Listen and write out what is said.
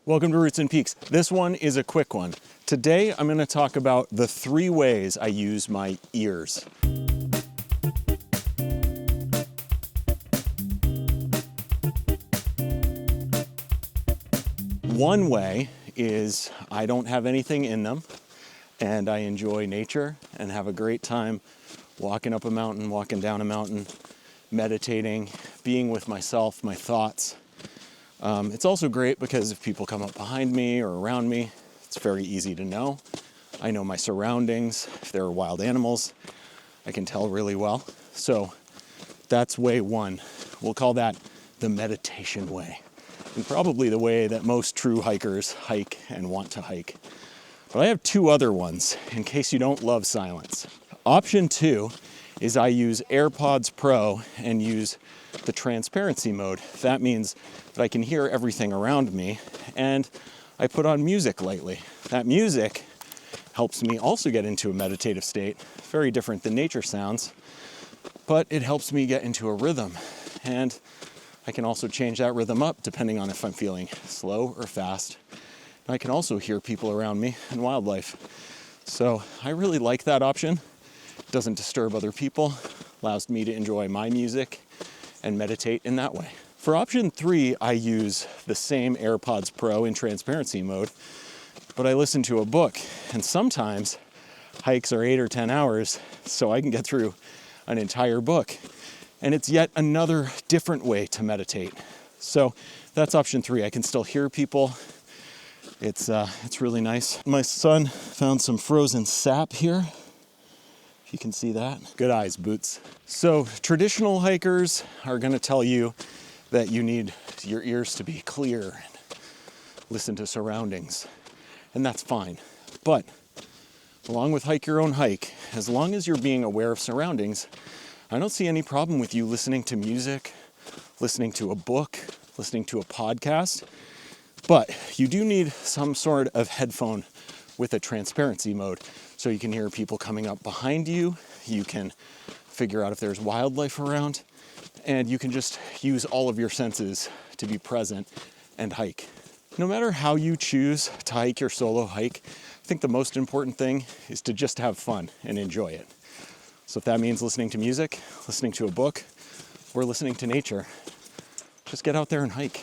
Welcome to Roots and Peaks. This one is a quick one. Today I'm going to talk about the 3 ways I use my ears. One way is I don't have anything in them and I enjoy nature and have a great time walking up a mountain, walking down a mountain, meditating, being with myself, my thoughts. It's also great because if people come up behind me or around me, it's very easy to know. I know my surroundings. If there are wild animals, I can tell really well. So that's way one. We'll call that the meditation way. And probably the way that most true hikers hike and want to hike. But I have 2 other ones in case you don't love silence. Option 2 is I use AirPods Pro and use the transparency mode. That means that I can hear everything around me, and I put on music lightly. That music helps me also get into a meditative state, very different than nature sounds, but it helps me get into a rhythm. And I can also change that rhythm up depending on if I'm feeling slow or fast. And I can also hear people around me and wildlife. So I really like that option. It doesn't disturb other people, allows me to enjoy my music and meditate in that way. For option 3, I use the same AirPods Pro in transparency mode, but I listen to a book, and sometimes hikes are 8 or 10 hours, so I can get through an entire book. And it's yet another different way to meditate. So that's option 3. I can still hear people. It's really nice. My son found some frozen sap here. You can see that. Good eyes, Boots. So traditional hikers are going to tell you that you need your ears to be clear and listen to surroundings. And that's fine. But along with hike your own hike, as long as you're being aware of surroundings, I don't see any problem with you listening to music, listening to a book, listening to a podcast. But you do need some sort of headphone with a transparency mode. So you can hear people coming up behind you, you can figure out if there's wildlife around, and you can just use all of your senses to be present and hike. No matter how you choose to hike your solo hike, I think the most important thing is to just have fun and enjoy it. So if that means listening to music, listening to a book, or listening to nature, just get out there and hike.